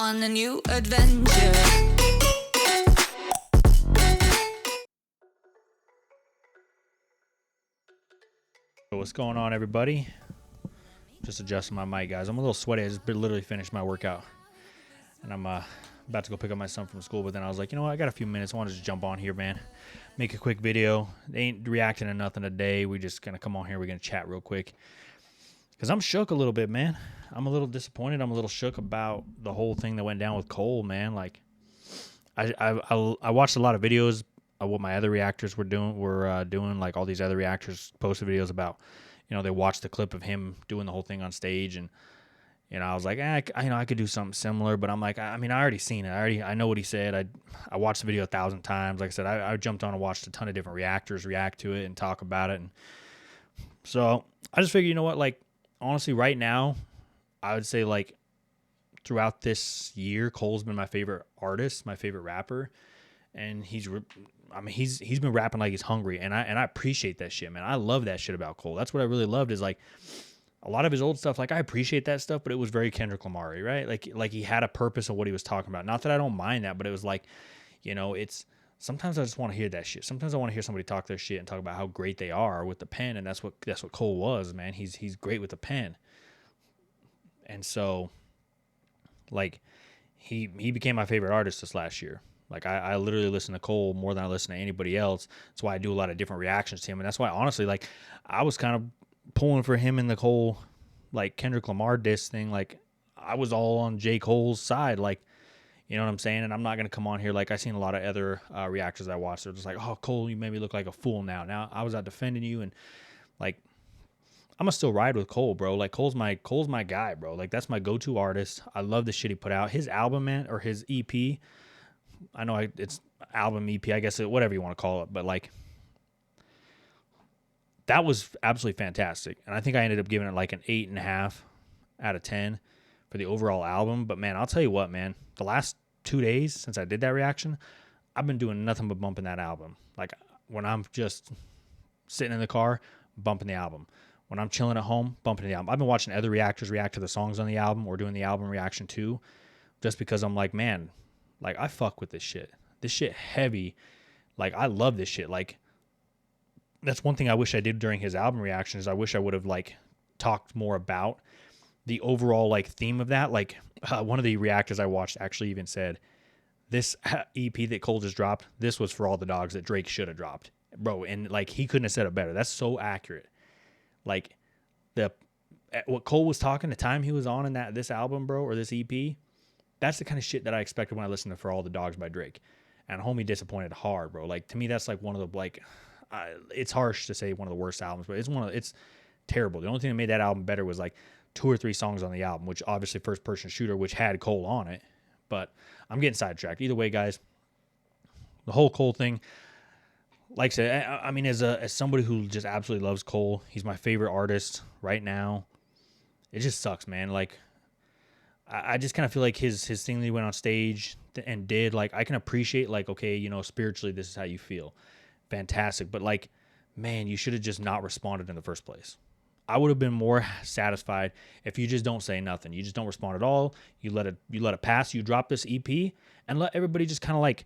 on a new adventure. What's going on, everybody? Just adjusting my mic, guys. I'm a little sweaty. I just literally finished my workout, and I'm about to go pick up my son from school. But then I was like, you know what? I got a few minutes. I want to just jump on here, man. Make a quick video. They ain't reacting to nothing today. We just gonna come on here. We're gonna chat real quick because I'm shook a little bit, man. I'm a little disappointed. I'm a little shook about the whole thing that went down with Cole, man. Like, I watched a lot of videos of what my other reactors were doing, like all these other reactors posted videos about, you know, they watched the clip of him doing the whole thing on stage, and you know, I was like, I could do something similar, but I'm like, I already seen it. I know what he said. I watched the video 1,000 times. Like I said, I jumped on and watched a ton of different reactors react to it and talk about it, and so I just figured, you know what, like honestly, right now, I would say like throughout this year, Cole's been my favorite artist, my favorite rapper, and he's been rapping like he's hungry, and I appreciate that shit, man. I love that shit about Cole. That's what I really loved, is like a lot of his old stuff. Like, I appreciate that stuff, but it was very Kendrick Lamar, right? Like he had a purpose of what he was talking about. Not that I don't mind that, but it was like, you know, it's sometimes I just want to hear that shit. Sometimes I want to hear somebody talk their shit and talk about how great they are with the pen, and that's what Cole was, man. He's great with the pen, and so like he became my favorite artist this last year. Like, I literally listen to Cole more than I listen to anybody else. That's why I do a lot of different reactions to him. And that's why, honestly, like, I was kind of pulling for him in the Cole, like, Kendrick Lamar diss thing. Like, I was all on J. Cole's side. Like, you know what I'm saying? And I'm not going to come on here. Like, I seen a lot of other reactors I watched. They're just like, oh, Cole, you made me look like a fool now. Now, I was out defending you. And, like, I'm gonna still ride with Cole, bro. Like, Cole's my guy, bro. Like, that's my go-to artist. I love the shit he put out. His album, man, or his EP. I know it's album EP, I guess, whatever you want to call it, but like, that was absolutely fantastic. And I think I ended up giving it like an 8.5 out of 10 for the overall album. But man, I'll tell you what, man, the last 2 days since I did that reaction, I've been doing nothing but bumping that album. Like, when I'm just sitting in the car, bumping the album. When I'm chilling at home, bumping the album. I've been watching other reactors react to the songs on the album, or doing the album reaction too, just because I'm like, man, like, I fuck with this shit. This shit heavy. Like, I love this shit. Like, that's one thing I wish I did during his album reaction, is I wish I would have, like, talked more about the overall, like, theme of that. Like, one of the reactors I watched actually even said, this EP that Cole just dropped, this was for all the dogs that Drake should have dropped. Bro, and, like, he couldn't have said it better. That's so accurate. Like, what Cole was talking, the time he was on in this album, bro, or this EP, that's the kind of shit that I expected when I listened to For All the Dogs by Drake. And homie disappointed hard, bro. Like, to me, that's like one of the, like, it's harsh to say one of the worst albums, but it's terrible. The only thing that made that album better was like 2 or 3 songs on the album, which obviously First Person Shooter, which had Cole on it. But I'm getting sidetracked. Either way, guys, the whole Cole thing, like I said, I mean, as somebody who just absolutely loves Cole, he's my favorite artist right now. It just sucks, man. Like, I just kind of feel like his thing that he went on stage and did, like, I can appreciate, like, okay, you know, spiritually, this is how you feel. Fantastic. But, like, man, you should have just not responded in the first place. I would have been more satisfied if you just don't say nothing. You just don't respond at all. You let it pass. You drop this EP and let everybody just kind of, like,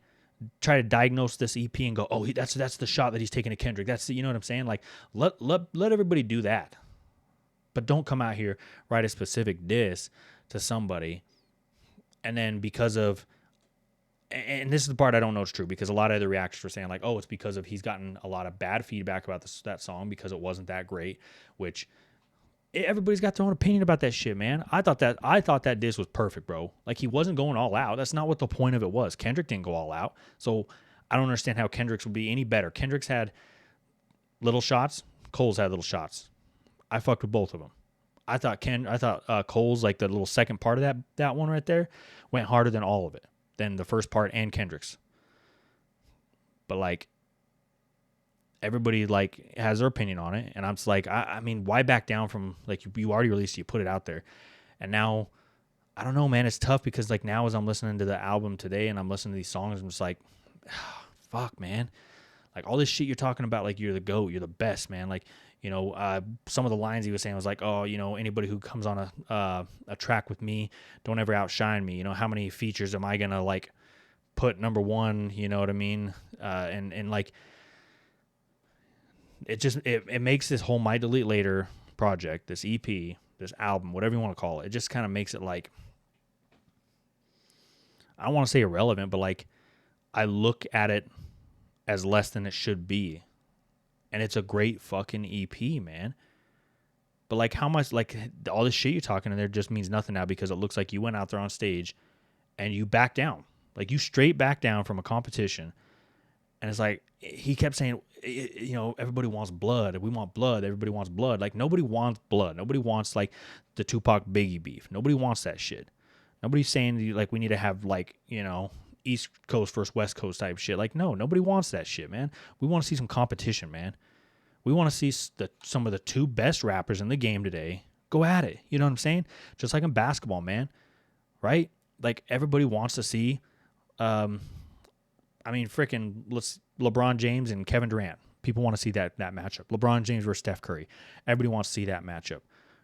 try to diagnose this EP and go, oh, that's the shot that he's taking to Kendrick. That's you know what I'm saying? Like, let everybody do that. But don't come out here, write a specific diss to somebody, and then because of, and this is the part I don't know is true, because a lot of other reactors were saying, like, oh, it's because of he's gotten a lot of bad feedback about that song because it wasn't that great, which everybody's got their own opinion about that shit, man. I thought that diss was perfect, bro. Like, he wasn't going all out. That's not what the point of it was. Kendrick didn't go all out, so I don't understand how Kendrick's would be any better. Kendrick's had little shots. Cole's had little shots. I fucked with both of them. I thought Cole's, like, the little second part of that one right there, went harder than all of it, than the first part and Kendrick's. But, like, everybody, like, has their opinion on it, and I'm just like, I mean, why back down from, like, you already released it, you put it out there, and now, I don't know, man, it's tough, because, like, now as I'm listening to the album today and I'm listening to these songs, I'm just like, fuck, man. Like, all this shit you're talking about, like, you're the GOAT, you're the best, man. Like, Some of the lines he was saying was like, oh, anybody who comes on a track with me, don't ever outshine me. How many features am I gonna like put number one? You know what I mean? And like it just it makes this whole Might Delete Later project, this EP, this album, whatever you want to call it, it just kind of makes it like, I don't want to say irrelevant, but like I look at it as less than it should be. And it's a great fucking EP, man. But like how much, like all this shit you're talking in there just means nothing now because it looks like you went out there on stage and you back down. Like you straight back down from a competition. And it's like, he kept saying, everybody wants blood. We want blood. Everybody wants blood. Like nobody wants blood. Nobody wants like the Tupac Biggie beef. Nobody wants that shit. Nobody's saying like we need to have like, East Coast versus West Coast type shit. Like, no, nobody wants that shit, man. We want to see some competition, man. We want to see some of the two best rappers in the game today go at it. You know what I'm saying? Just like in basketball, man. Right? Like, everybody wants to see, freaking LeBron James and Kevin Durant. People want to see that matchup. LeBron James versus Steph Curry. Everybody wants to see that matchup.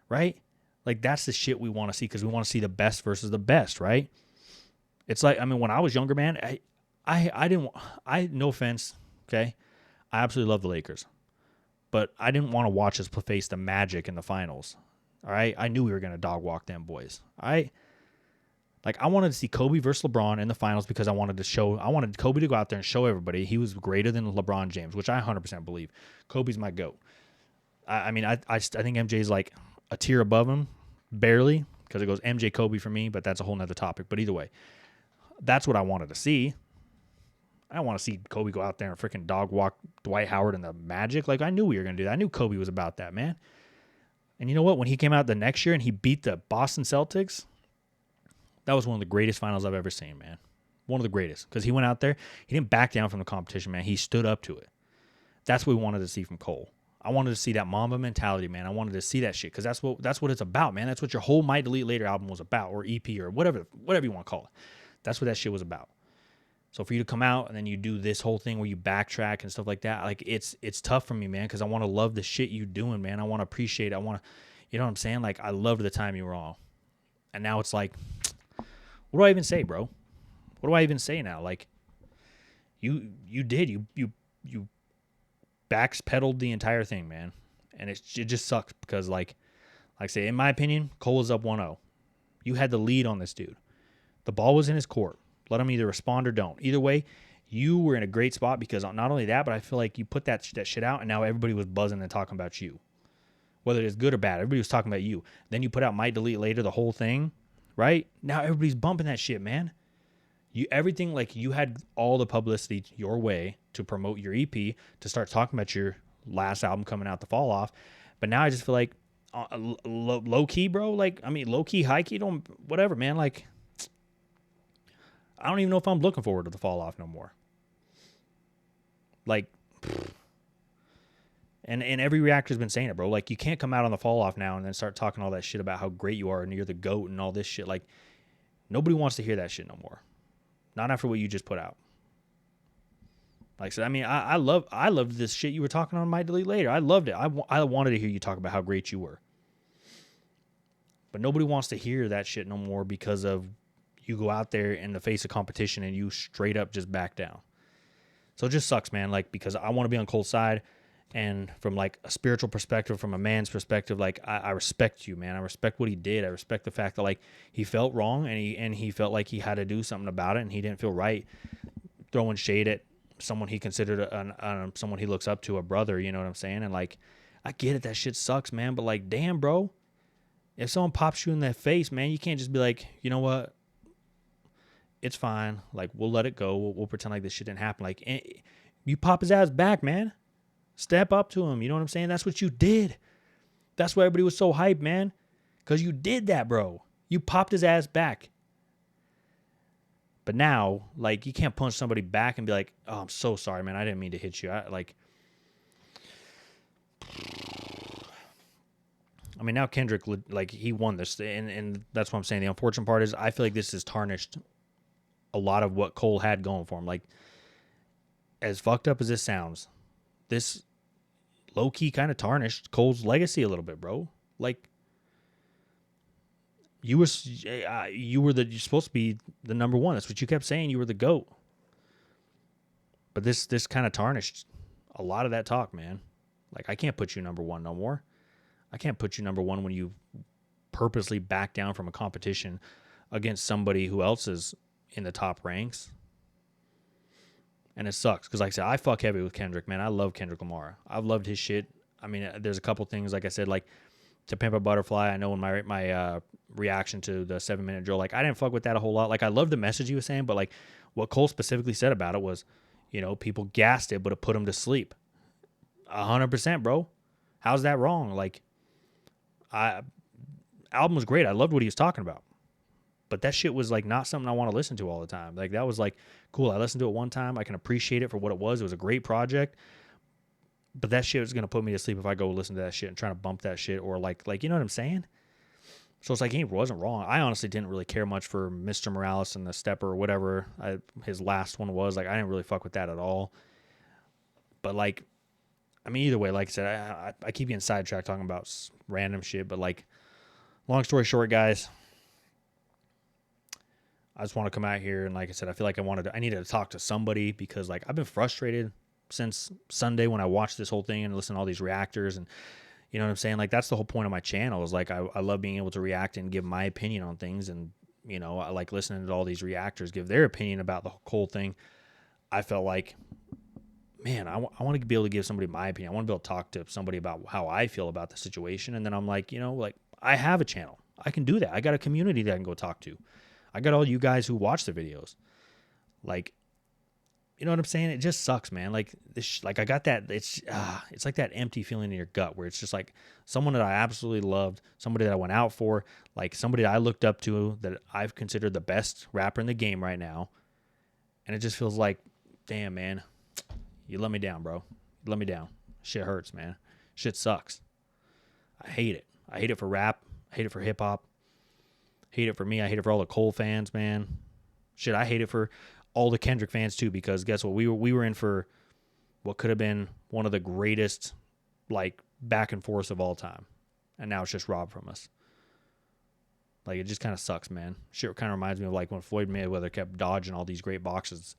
Right? Like, that's the shit we want to see because we want to see the best versus the best, right? It's like, when I was younger, man, no offense, okay? I absolutely love the Lakers. But I didn't want to watch us face the Magic in the finals, all right? I knew we were going to dog walk them boys, all right? Like, I wanted to see Kobe versus LeBron in the finals because I wanted Kobe to go out there and show everybody he was greater than LeBron James, which I 100% believe. Kobe's my GOAT. I think MJ's like a tier above him, barely, because it goes MJ Kobe for me, but that's a whole nother topic. But either way, that's what I wanted to see. I don't want to see Kobe go out there and freaking dog walk Dwight Howard and the Magic. Like, I knew we were going to do that. I knew Kobe was about that, man. And you know what? When he came out the next year and he beat the Boston Celtics, that was one of the greatest finals I've ever seen, man. One of the greatest. Because he went out there, he didn't back down from the competition, man. He stood up to it. That's what we wanted to see from Cole. I wanted to see that Mamba mentality, man. I wanted to see that shit because that's what it's about, man. That's what your whole Might Delete Later album was about, or EP, or whatever you want to call it. That's what that shit was about. So for you to come out and then you do this whole thing where you backtrack and stuff like that, like it's tough for me, man, because I want to love the shit you doing, man. I want to appreciate it. I want to, you know what I'm saying? Like, I loved the time you were on. And now it's like, what do I even say, bro? What do I even say now? Like, you backpedaled the entire thing, man. And it just sucks because, like I say, in my opinion, Cole is up 1-0. You had the lead on this dude. The ball was in his court. Let him either respond or don't. Either way, you were in a great spot because not only that, but I feel like you put that shit out and now everybody was buzzing and talking about you. Whether it's good or bad, everybody was talking about you. Then you put out Might Delete Later, the whole thing, right? Now everybody's bumping that shit, man. Everything, like, you had all the publicity your way to promote your EP, to start talking about your last album coming out, The Fall Off. But now I just feel like low key, bro. Like, low key, high key, whatever, man. Like, I don't even know if I'm looking forward to The Fall Off no more. Like, and every reactor's been saying it, bro. Like, you can't come out on The Fall Off now and then start talking all that shit about how great you are and you're the GOAT and all this shit. Like, nobody wants to hear that shit no more. Not after what you just put out. Like I said, I loved this shit you were talking on Might Delete Later. I loved it. I wanted to hear you talk about how great you were. But nobody wants to hear that shit no more because of you go out there in the face of competition and you straight up just back down. So it just sucks, man. Like, because I want to be on Cole's side, and from like a spiritual perspective, from a man's perspective, like I respect you, man. I respect what he did. I respect the fact that, like, he felt wrong and he felt like he had to do something about it, and he didn't feel right throwing shade at someone he considered someone he looks up to, a brother. You know what I'm saying? And like, I get it. That shit sucks, man. But like, damn, bro. If someone pops you in the face, man, you can't just be like, you know what? It's fine. Like, we'll let it go. We'll pretend like this shit didn't happen. Like, you pop his ass back, man. Step up to him. You know what I'm saying? That's what you did. That's why everybody was so hyped, man. Because you did that, bro. You popped his ass back. But now, like, you can't punch somebody back and be like, oh, I'm so sorry, man. I didn't mean to hit you. Now Kendrick, like, he won this. And that's what I'm saying. The unfortunate part is I feel like this has tarnished a lot of what Cole had going for him. Like, as fucked up as this sounds, this low key kind of tarnished Cole's legacy a little bit, bro. Like, you're supposed to be the number one. That's what you kept saying. You were the GOAT. But this kind of tarnished a lot of that talk, man. Like, I can't put you number one no more. I can't put you number one when you purposely back down from a competition against somebody who else is in the top ranks. And it sucks because, like I said, I fuck heavy with Kendrick, man. I love Kendrick Lamar. I've loved his shit. I mean, there's a couple things, like I said, like To Pimp a Butterfly. I know in my reaction to the 7-minute drill, like I didn't fuck with that a whole lot. Like I love the message he was saying, but like what Cole specifically said about it was, you know, people gassed it, but it put him to sleep. 100%, bro. How's that wrong? Like, album was great. I loved what he was talking about. But that shit was like not something I want to listen to all the time. Like that was like, cool, I listened to it one time. I can appreciate it for what it was. It was a great project. But that shit was going to put me to sleep if I go listen to that shit and try to bump that shit or like, you know what I'm saying? So it's like, he wasn't wrong. I honestly didn't really care much for Mr. Morales and the Stepper or whatever his last one was. Like, I didn't really fuck with that at all. But like, I mean, either way, like I said, I keep getting sidetracked talking about random shit. But like, long story short, guys, I just want to come out here and, like I said, I feel like I needed to talk to somebody because like I've been frustrated since Sunday when I watched this whole thing and listened to all these reactors, and you know what I'm saying? Like that's the whole point of my channel is like I love being able to react and give my opinion on things, and you know, I like listening to all these reactors give their opinion about the whole thing. I felt like, man, I want to be able to give somebody my opinion. I want to be able to talk to somebody about how I feel about the situation, and then I'm like, you know, like I have a channel. I can do that. I got a community that I can go talk to. I got all you guys who watch the videos. Like, you know what I'm saying? It just sucks, man. Like this, like I got that. It's like that empty feeling in your gut where it's just like someone that I absolutely loved, somebody that I went out for, like somebody that I looked up to, that I've considered the best rapper in the game right now, and it just feels like, damn, man, you let me down, bro. You let me down. Shit hurts, man. Shit sucks. I hate it. I hate it for rap. I hate it for hip hop. Hate it for me. I hate it for all the Cole fans, man. Shit, I hate it for all the Kendrick fans too, because guess what? We were in for what could have been one of the greatest like back and forth of all time, and now it's just robbed from us. Like it just kind of sucks, man. Shit kind of reminds me of like when Floyd Mayweather kept dodging all these great boxes,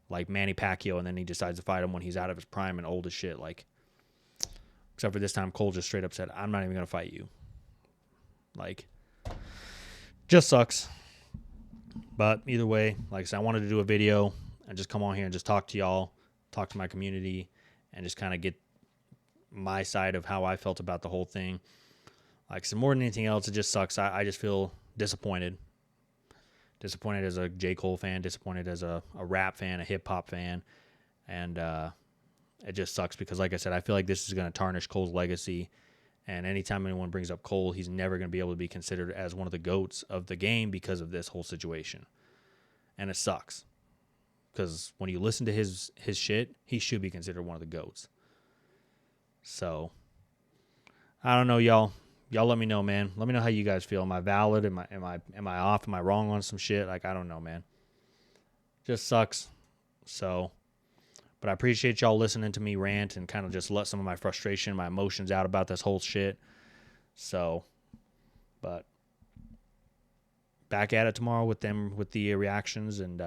like Manny Pacquiao, and then he decides to fight him when he's out of his prime and old as shit. Like, except for this time, Cole just straight up said, "I'm not even gonna fight you." Like, just sucks. But either way, like I said, I wanted to do a video and just come on here and just talk to y'all, talk to my community, and just kind of get my side of how I felt about the whole thing. Like, so more than anything else, it just sucks. I just feel disappointed. Disappointed as a J. Cole fan, disappointed as a rap fan, a hip-hop fan. And it just sucks because, like I said, I feel like this is going to tarnish Cole's legacy. And anytime anyone brings up Cole, he's never going to be able to be considered as one of the GOATs of the game because of this whole situation. And it sucks. Because when you listen to his shit, he should be considered one of the GOATs. So, I don't know, y'all. Y'all let me know, man. Let me know how you guys feel. Am I valid? Am I off? Am I wrong on some shit? Like, I don't know, man. Just sucks. So, but I appreciate y'all listening to me rant and kind of just let some of my frustration, my emotions out about this whole shit. So, but back at it tomorrow with the reactions, and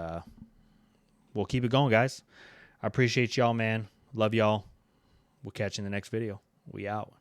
we'll keep it going, guys. I appreciate y'all, man. Love y'all. We'll catch you in the next video. We out.